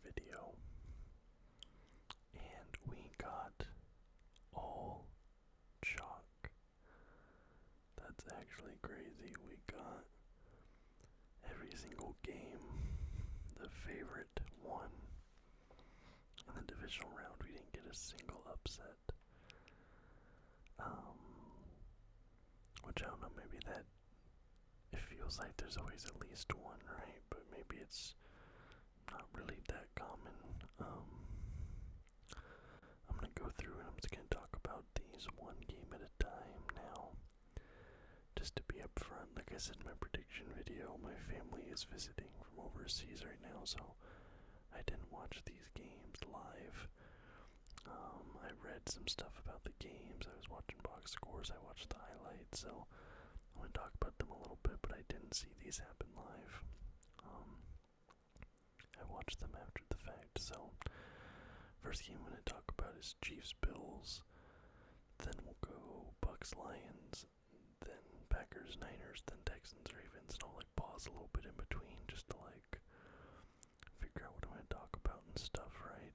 video, and we got all chalk. That's actually crazy. We got every single game, the favorite one. In the divisional round, we didn't get a single upset. Which I don't know, maybe that it feels like there's always at least one, right? But maybe it's not really that common. I'm gonna go through and I'm just gonna talk about these one game at a time now. Just to be upfront, like I said in my prediction video, my family is visiting from overseas right now, so I didn't watch these games live. I read some stuff about the games, I was watching box scores, I watched the highlights, so I'm going to talk about them a little bit, but I didn't see these happen live. I watched them after the fact, so first game I'm going to talk about is Chiefs-Bills, then we'll go Bucks-Lions, then Packers-Niners, then Texans-Ravens, and I'll like pause a little bit in between just to like figure out what I'm going to talk about and stuff, right?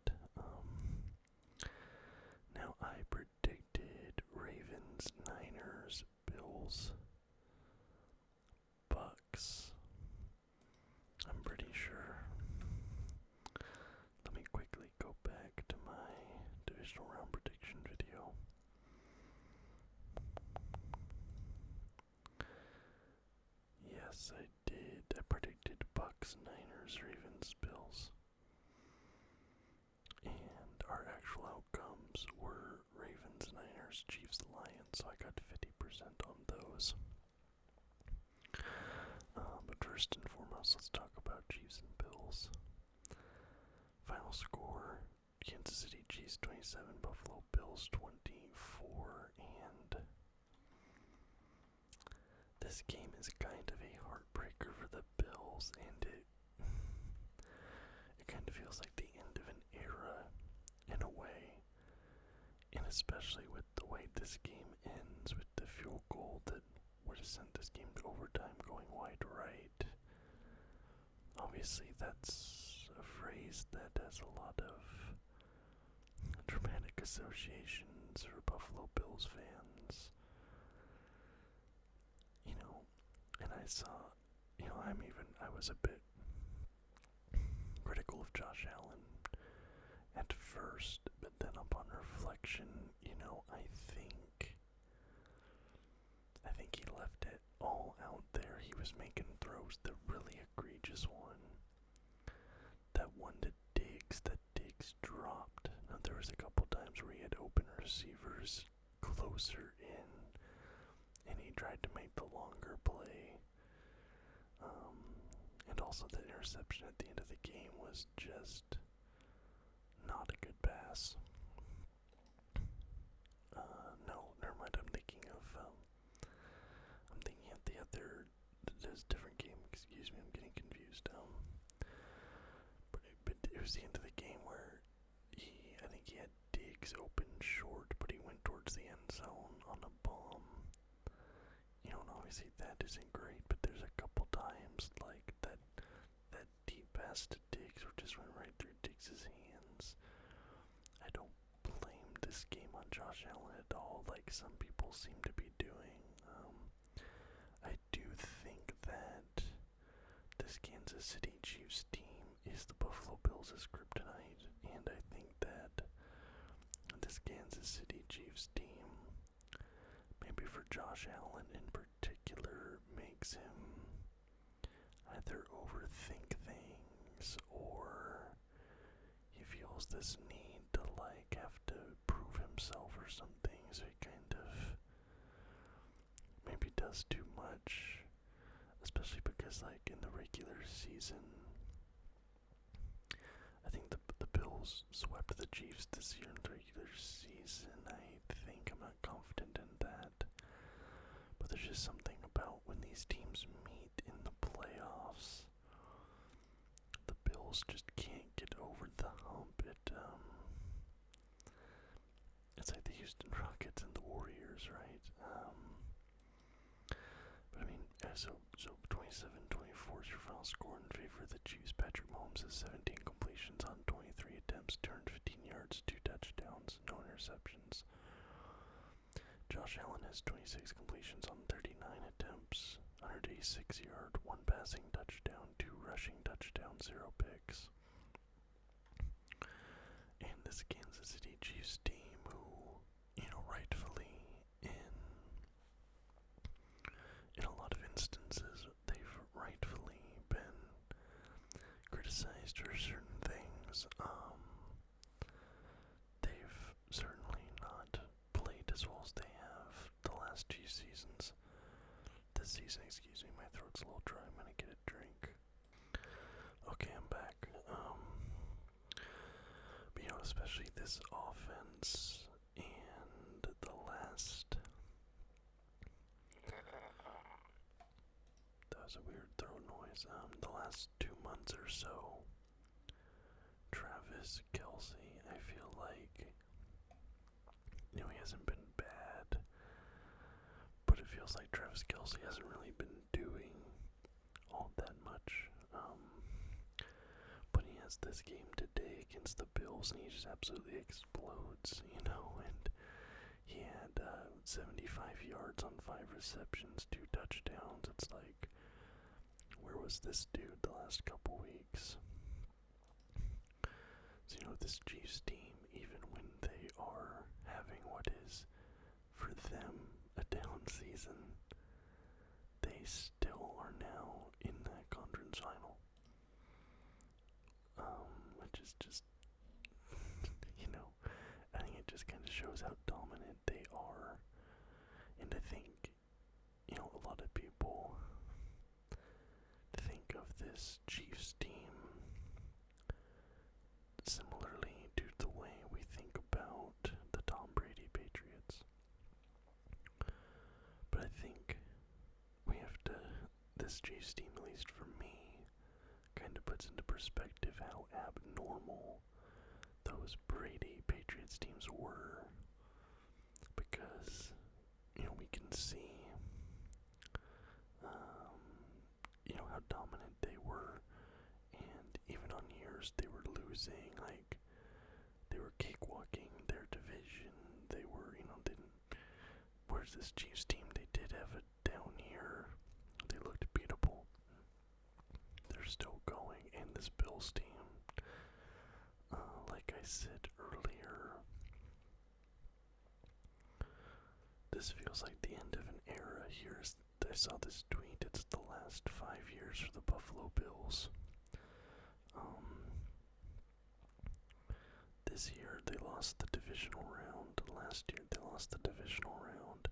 Now I predicted Ravens, Niners, Bills, Bucks. I'm pretty sure. Let me quickly go back to my divisional round prediction video. Yes, I did. I predicted Bucks, Niners, Ravens, Bills. And our actual outcomes were Ravens, Niners, Chiefs, Lions, so I got 50% on those. But first and foremost, let's talk about Chiefs and Bills. Final score, Kansas City Chiefs 27, Buffalo Bills 24, and this game is kind of a heartbreaker for the Bills, and it kind of feels like the end of an era in a way, and especially with the way this game ends with the field goal that would have sent this game to overtime going wide right. Obviously that's a phrase that has a lot of dramatic associations for Buffalo Bills fans. And I saw, I was a bit critical of Josh Allen at first, but then upon reflection, I think he left it all out there. He was making throws, the really egregious one. That one that Diggs dropped. Now there was a couple times where he had open receivers closer in, and he tried to make the longer play. And also the interception at the end of the game was just not a good pass. No, never mind. I'm thinking of the other. There's a different game. Excuse me, I'm getting confused. But it was the end of the game where I think he had Diggs open short, but he went towards the end zone on a bomb. And obviously that isn't great, but there's a couple times like that deep pass to Diggs or just went right through Diggs' hands. I don't blame this game on Josh Allen at all, like some people seem to be doing. I do think that this Kansas City Chiefs team is the Buffalo Bills' kryptonite, and I think that this Kansas City Chiefs team, maybe for Josh Allen in particular, makes him either overthink things or he feels this need to have to prove himself or something, so he kind of maybe does too much, especially because in the regular season, I think the Bills swept the Chiefs this year in the regular season. I'm not confident in that, but there's just something about when these teams meet in the playoffs, the Bills just can't get over the hump. It's like the Houston Rockets and the Warriors, right? But I mean, so 27-24 is your final score in favor of the Chiefs. Patrick Mahomes has 17 complete completions on 23 attempts, 215 yards, 2 touchdowns, no interceptions. Josh Allen has 26 completions on 39 attempts, 186 yards, 1 passing touchdown, 2 rushing touchdowns, 0 picks. And this Kansas City Chiefs team who, rightfully in a lot of instances, they've rightfully been criticized for certain things. They've certainly not played as well as they have the last 2 seasons. This season, excuse me, my throat's a little dry. I'm gonna get a drink. Okay, I'm back. But especially this offense and the last. That was a weird throat noise. The last 2 months or so, Travis Kelce, I feel like, he hasn't been bad, but it feels like Travis Kelce hasn't really been doing all that much. But he has this game today against the Bills, and he just absolutely explodes, and he had 75 yards on 5 receptions, 2 touchdowns. It's like, where was this dude the last couple weeks? So, this Chiefs team, even when they are having what is, for them, a down season, they still are now in that conference final. Which is just, I think it just kind of shows how dominant they are. And I think, a lot of people think of this Chiefs team similarly to the way we think about the Tom Brady Patriots. But I think this Chiefs team, at least for me, kind of puts into perspective how abnormal those Brady Patriots teams were. Because, we can see, how dominant they were. And even on years they were losing, like, they were cakewalking their division. They were, where's this Chiefs team? They did have a down year. They looked beatable. They're still going. And this Bills team, like I said earlier, this feels like the end of an era. I saw this tweet. It's the last 5 years for the Buffalo Bills. This year they lost the divisional round. Last year they lost the divisional round.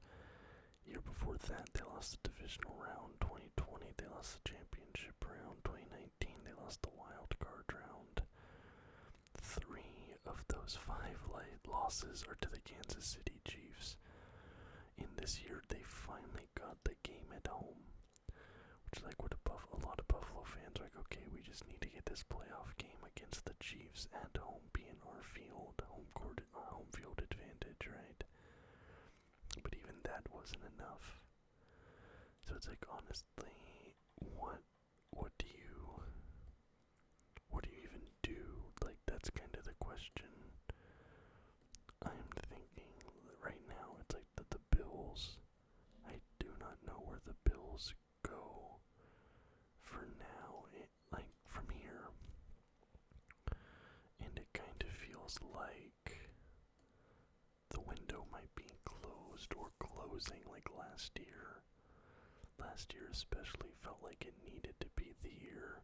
Year before that they lost the divisional round. 2020 they lost the championship round. 2019 they lost the wild card round. 3 of those 5 losses are to the Kansas City Chiefs. In this year they finally got the game at home. Which is like what a lot of Buffalo fans are like, okay, we just need to get this playoff game against the Chiefs at home, be in our field, home field advantage, right? But even that wasn't enough. So it's like, honestly, what do you even do? Like, that's kind of the question. I'm thinking right now, it's like the Bills, I do not know where the Bills go for now, from here. And it kind of feels like the window might be closed or closing like last year. Last year especially felt like it needed to be the year.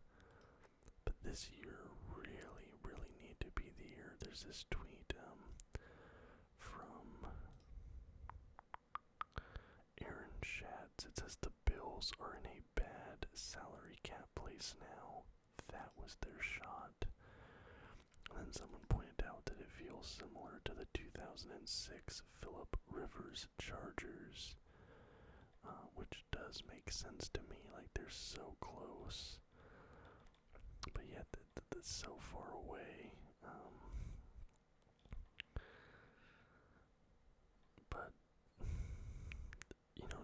But this year really, really needed to be the year. There's this tweet from Aaron Schatz. It says the Bills are in a bad salary cap place now. That was their shot. And then someone pointed out that it feels similar to the 2006 Phillip Rivers Chargers, which does make sense to me. Like, they're so close, but yet that's so far away. But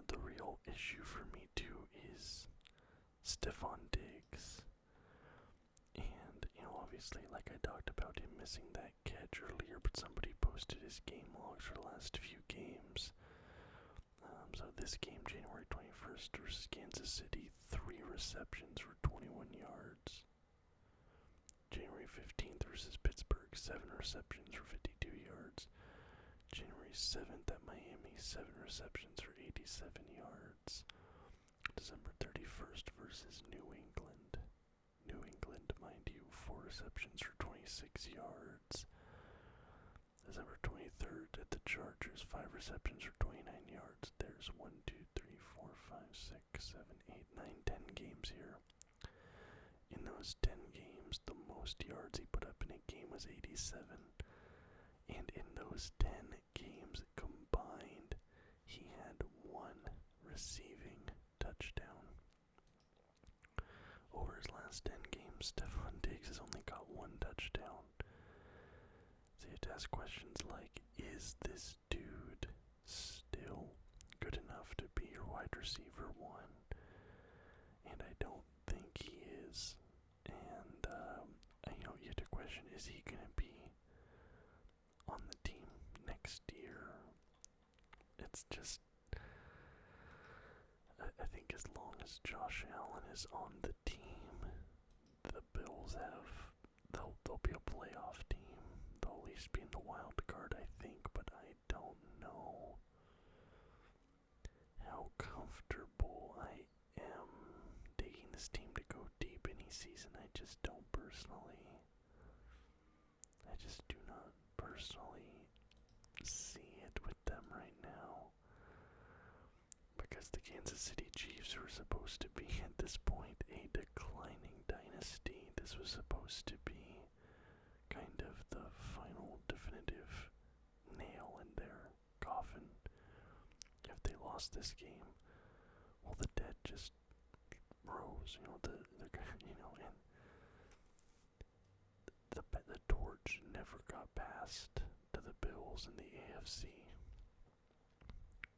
the real issue for me too is Stephon Diggs. And, obviously, like I talked about him missing that catch earlier, but somebody posted his game logs for the last few games. So this game, January 21st versus Kansas City, 3 receptions for 21 yards. January 15th versus Pittsburgh, 7 receptions for 52 yards. January 7th at Miami, 7 receptions for 87 yards. December 31st versus New England. New England, mind you, 4 receptions for 26 yards. December 23rd at the Chargers, 5 receptions for 29 yards. There's 1, 2, 3, 4, 5, 6, 7, 8, 9, 10 games here. In those 10 games, the most yards he put up in a game was 87. And in those 10 games combined, he had 1 receiving touchdown. Over his last 10 games, Stephon Diggs has only got 1 touchdown. So you have to ask questions like, is this dude still good enough to be your wide receiver 1? And I don't think he is. And, you have to question, is he going to be on the team next year? It's just, I think as long as Josh Allen is on the team, the Bills they'll be a playoff team. They'll at least be in the wild card, I think, but I don't know how comfortable I am taking this team to go deep any season. I just don't personally. I just do not personally see it with them right now. Because the Kansas City Chiefs were supposed to be, at this point, a declining dynasty. This was supposed to be kind of the final definitive nail in their coffin. If they lost this game, well, the dead just rose, and the torch never got passed to the Bills in the AFC.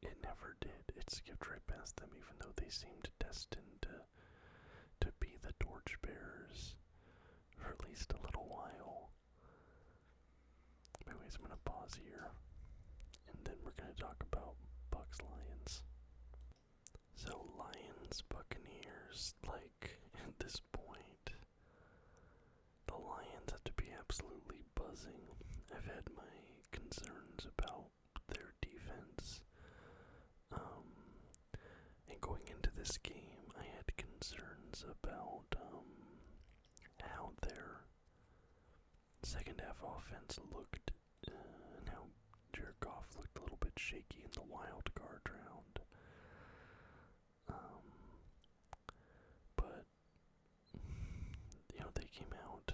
It never did. It skipped right past them, even though they seemed destined to be the torchbearers for at least a little while. Anyways, I'm gonna pause here, and then we're gonna talk about Bucks Lions. So Lions Buccaneers, like at this point, the Lions have to be absolutely buzzing. I've had my concerns about their defense. And going into this game, I had concerns about how their second half offense looked, and how Jared Goff looked a little bit shaky in the wild card round. But they came out,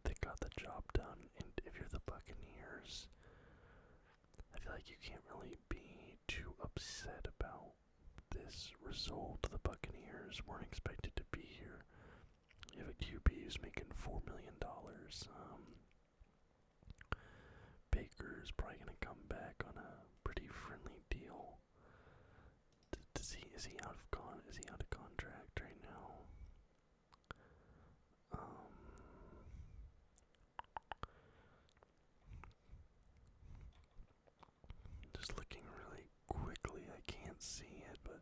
they got the job done, and if you're the Buccaneers, I feel like you can't really be too upset about this result. The Buccaneers weren't expected to be here. You have a QB who's making $4 million. Baker's probably going to come back on a pretty friendly deal. Is he out of contract right now? Just looking really quickly, I can't see it, but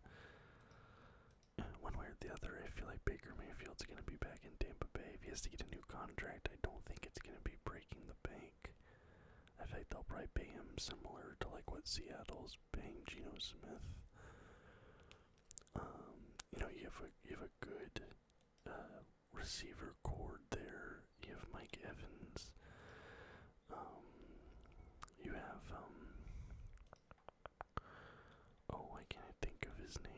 one way or the other, I feel like Baker Mayfield's going to be back in Tampa Bay. If he has to get a new contract, I don't think it's going to be breaking the bank. I think they'll probably pay him similar to like what Seattle's paying Geno Smith. You have a good receiver core there. You have Mike Evans. You have why can't I think of his name?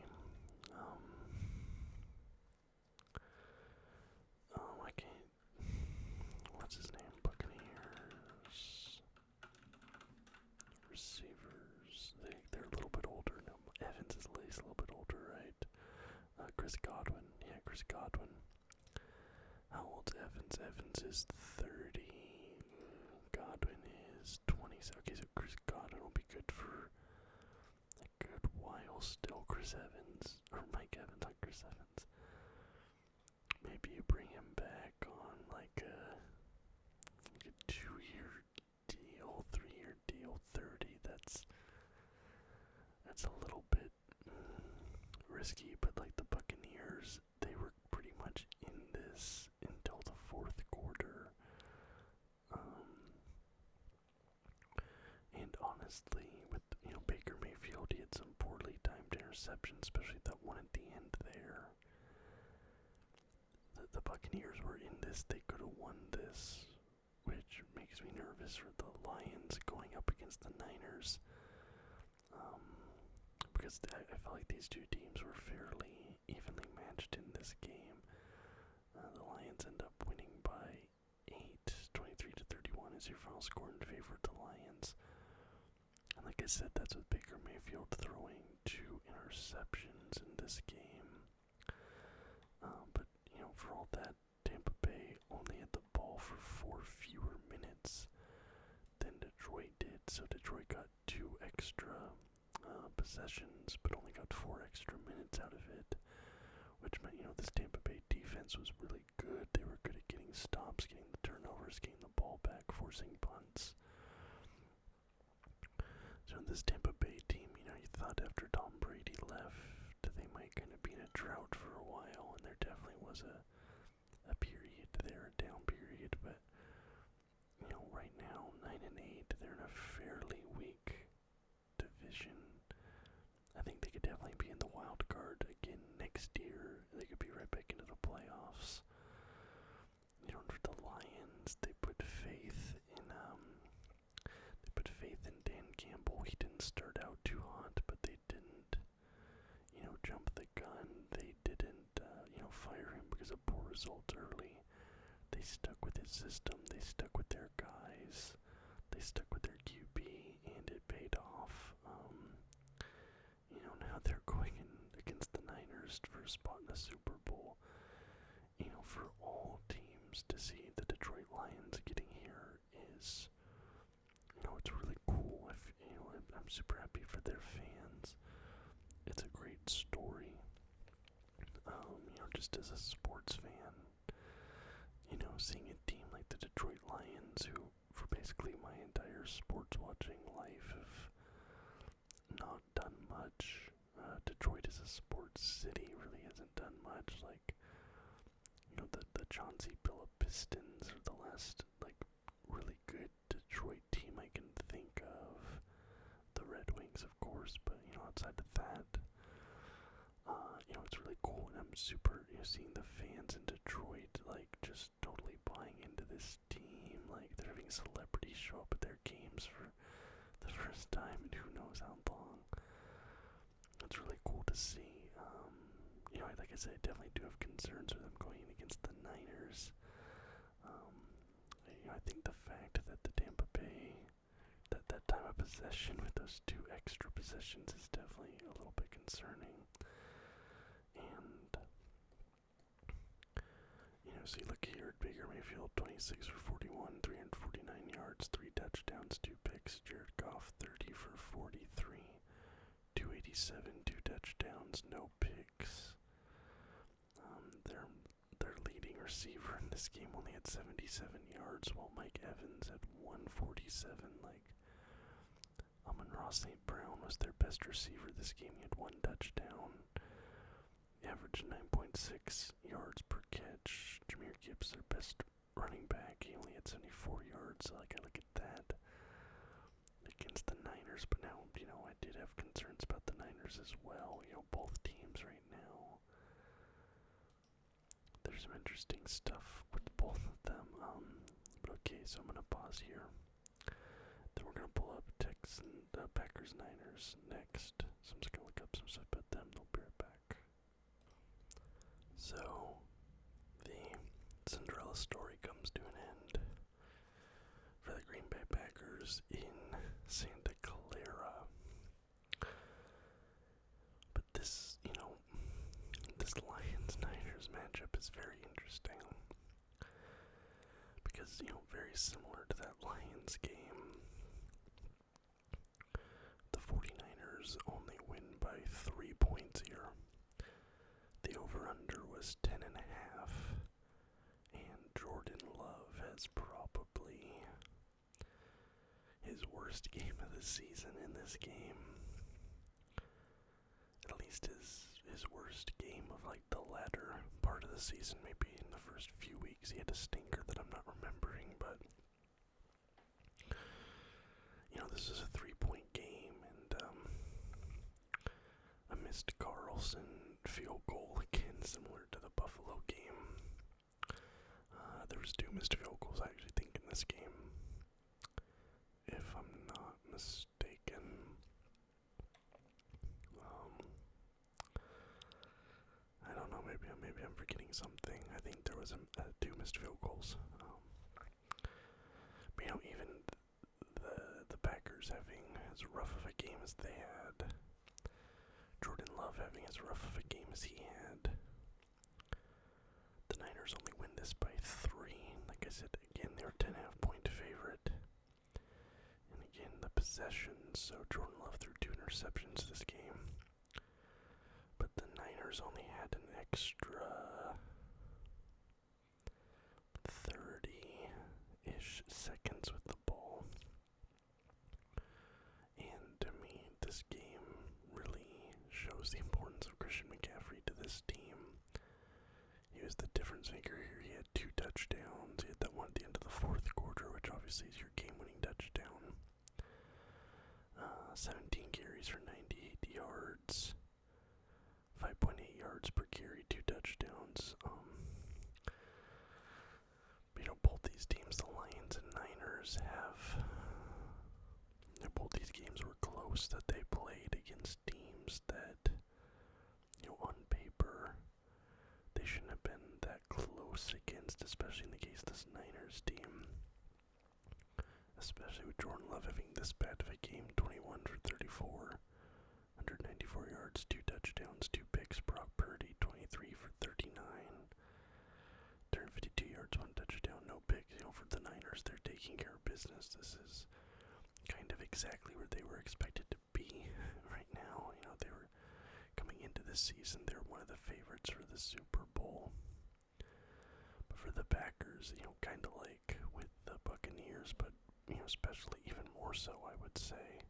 I can't. What's his name? Buccaneers receivers. They're a little bit older now. Evans is at least a little bit older, right? Chris Godwin. Yeah, Chris Godwin. How old's Evans? Evans is 30. Godwin is 20. Okay, so Chris Godwin will be good for a good while still. Chris Evans, or Mike Evans, not Chris Evans. Maybe you bring him back on like it's a little bit risky, but like the Buccaneers, they were pretty much in this until the fourth quarter. And honestly, with Baker Mayfield, he had some poorly timed interceptions, especially that one at the end there. The Buccaneers were in this; they could have won this, which makes me nervous for the Lions going up against the Niners. Because I felt like these two teams were fairly evenly matched in this game. The Lions end up winning by 8, 23-31 is your final score in favor of the Lions. And like I said, that's with Baker Mayfield throwing 2 interceptions in this game. But, for all that, Tampa Bay only had the ball for 4 fewer minutes than Detroit did. So Detroit got 2 extra possessions, but only got 4 extra minutes out of it, which meant, this Tampa Bay defense was really good. They were good at getting stops, getting the turnovers, getting the ball back, forcing punts. So this Tampa Bay team, you thought after Tom Brady left, they might kind of be in a drought for a while, and there definitely was a period there, a down period, but, right now, 9-8, they're in a fairly weak division. I think they could definitely be in the wild card again next year. They could be right back into the playoffs. For the Lions, they put faith in Dan Campbell. He didn't start out too hot, but they didn't, jump the gun. They didn't, fire him because of poor results early. They stuck with his system. They stuck with their guys. They stuck with their QB, and it paid off. Now they're going in against the Niners for a spot in the Super Bowl. For all teams to see the Detroit Lions getting here is, it's really cool. I'm super happy for their fans. It's a great story. Just as a sports fan, seeing a team like the Detroit Lions, who for basically my entire sports watching life have not done much. Detroit is a sports city, really hasn't done much. Like, the Chauncey Billups Pistons are the last, really good Detroit team I can think of. The Red Wings, of course, but, outside of that, it's really cool, and I'm super, seeing the fans in Detroit, just totally buying into this team. They're having celebrities show up at their games for the first time in who knows how long. It's really cool to see. Like I said, I definitely do have concerns with them going against the Niners. I think the fact that the Tampa Bay, that time of possession with those 2 extra possessions is definitely a little bit concerning. And, so you look here at Baker Mayfield, 26 for 41, 349 yards, 3 touchdowns, 2 picks. Jared Goff, 30 for 43, 287, 2 touchdowns, no picks. Their leading receiver in this game only had 77 yards, while Mike Evans had 147. Amon-Ra St. Brown was their best receiver this game. He had 1 touchdown. He averaged 9.6 yards per catch. Jahmyr Gibbs, their best running back, he only had 74 yards. So I look at that against the Niners. But now, I did have concerns about the Niners as well. Both teams right now, there's some interesting stuff with both of them. But okay, so I'm gonna pause here. Then we're gonna pull up Packers Niners next. So I'm just gonna look up some stuff about them. I'll be right back. So the Cinderella story comes to an end for the Green Bay Packers in Santa Clara. But this Lions-Niners matchup is very interesting because, very similar to that Lions game, the 49ers only win by 3 points here. The over-under was 10.5, and Jordan Love has probably his worst game of the season in this game. least his worst game of like the latter part of the season, maybe in the first few weeks. He had a stinker that I'm not remembering, but this is a 3-point game, and a missed Carlson field goal again, similar to the Buffalo game. There was 2 missed field goals, I actually think, in this game, if I'm not mistaken. I don't know, maybe I'm forgetting something. I think there was 2 missed field goals. But even the Packers having as rough of a game as they had, Jordan Love having as rough of a game as he had, the Niners only win this by 3. Like I said, again, they were 10.5-point favorite. And again, the possessions, so Jordan Love threw 2 interceptions this game. But the Niners only had an extra 30-ish seconds with the ball. And to me, this game really shows the importance of Christian McCaffrey to this team. He was the difference maker here. He had 2 touchdowns. He had that one at the end of the 4th quarter, which obviously is your game-winning touchdown. 17 carries for 98 yards. 5.8 yards per carry, 2 touchdowns. Both these teams, the Lions and Niners, both these games were close, that they played against teams that, on paper, they shouldn't have been that close against, especially in the case of this Niners team. Especially with Jordan Love having this bad of a game, 21 for 34. 194 yards, 2 touchdowns, 2 picks. Brock Purdy, 23 for 39. 252 yards, 1 touchdown, no picks. For the Niners, they're taking care of business. This is kind of exactly where they were expected to be right now. They were coming into this season, they're one of the favorites for the Super Bowl. But for the Packers, kind of like with the Buccaneers, but, especially even more so, I would say.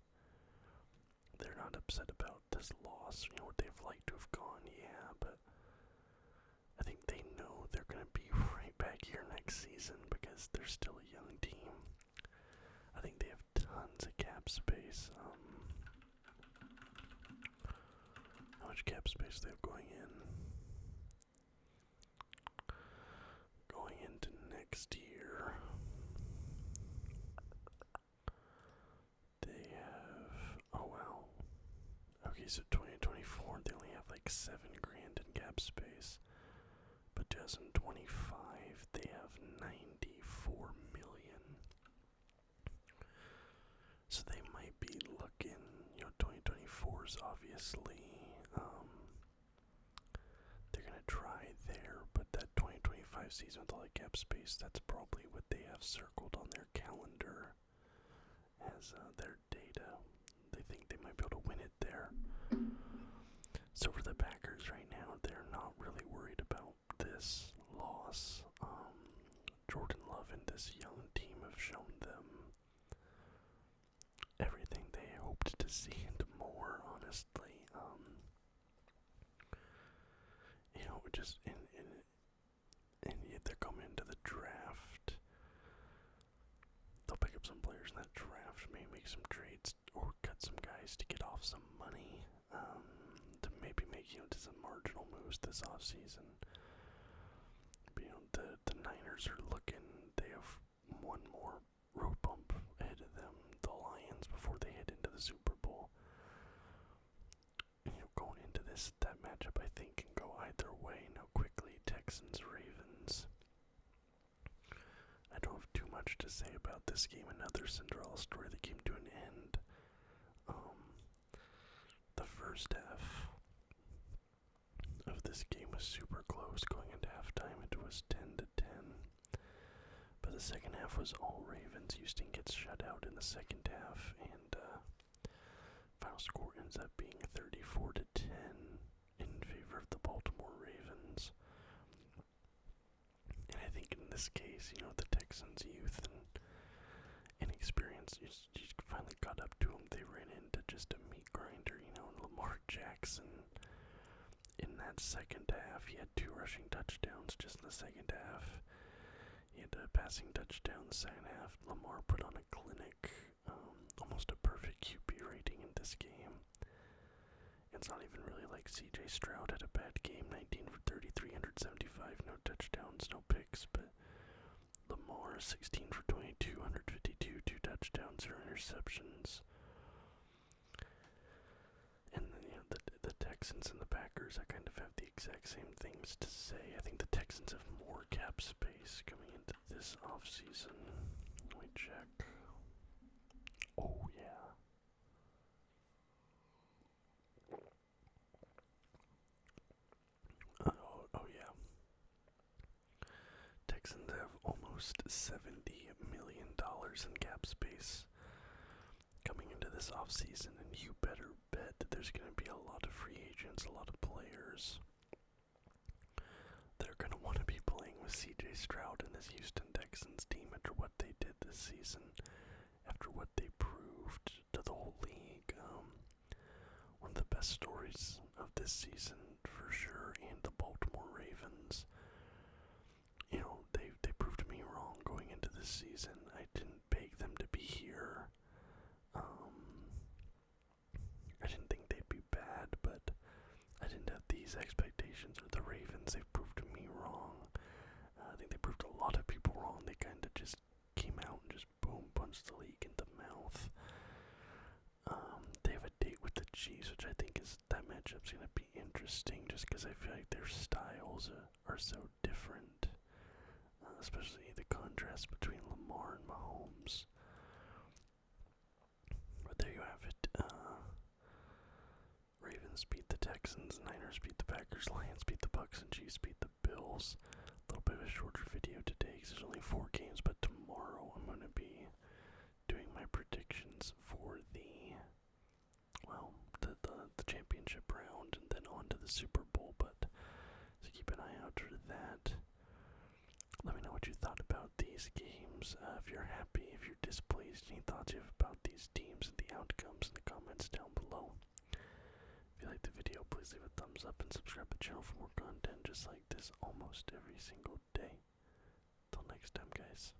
They're not upset about this loss. Would they have liked to have gone? Yeah, but I think they know they're going to be right back here next season because they're still a young team. I think they have tons of cap space. How much cap space do they have going into next year? They have, oh wow. Okay, so 2024, they only have like $7 grand in cap space. But 2025, they have $94 million. So they might be looking, 2024 is obviously, they're going to try there, but that 2025 season with all the cap space, that's probably what they have circled on their calendar as their data. They think they might be able to win it there. So for the Packers right now, they're not really worried about this loss. Jordan Love and this young team have shown them everything they hoped to see and more, honestly. Just and yet they're coming into the draft. They'll pick up some players in that draft, maybe make some trades or cut some guys to get off some money, to maybe make, to some marginal moves this offseason. But, the Niners are looking, they have one more road bump ahead of them, the Lions, before they head into the Super Bowl. Going into that matchup, I think, can go either way. Now, quickly, Texans, Ravens. I don't have too much to say about this game. Another Cinderella story that came to an end. The first half of this game was super close going into halftime. It was 10-10. But the second half was all Ravens. Houston gets shut out in the second half, and final score ends up being 34-10 in favor of the Baltimore Ravens. And I think in this case, the Texans' youth and inexperience just finally caught up to them. They ran into just a meat grinder, Lamar Jackson bad second half. He had 2 rushing touchdowns just in the second half. He had a passing touchdown in the second half. Lamar put on a clinic, almost a perfect QB rating in this game. It's not even really like CJ Stroud had a bad game, 19 for 33, 175, no touchdowns, no picks, but Lamar, 16 for 22, 152, 2 touchdowns, 0 interceptions. And then, the Texans and the Packers, I kind of have the exact same things to say. I think the Texans have more cap space coming into this offseason. Let me check. Oh, yeah. Oh, yeah. Texans have almost $70 million in cap space coming into this offseason, and you better bet that there's going to be a lot of free agents, a lot of players. They're going to want to be playing with CJ Stroud and this Houston Texans team after what they did this season, after what they proved to the whole league. One of the best stories of this season, for sure, and the Baltimore Ravens. They proved me wrong going into this season. I didn't beg them to be here. I didn't think they'd be bad, but I didn't have these expectations with the Ravens. They've proved me wrong. I think they proved a lot of people wrong. They kind of just came out and just boom, punched the league in the mouth. They have a date with the Chiefs, which I think that matchup's going to be interesting just because I feel like their styles are so different. Especially the contrast between Lamar and Mahomes. But there you have it. Ravens beat the Texans, Niners beat the Packers, Lions beat the Bucks, and Chiefs beat the Bills. A little bit of a shorter video today because there's only 4 games, but tomorrow I'm going to be doing my predictions for the championship round and then on to the Super Bowl, so keep an eye out for that. Let me know what you thought about these games. If you're happy, if you're displeased, any thoughts you have about these teams and the outcomes in the comments down below. If you liked the video, please leave a thumbs up and subscribe to the channel for more content just like this almost every single day. Till next time, guys.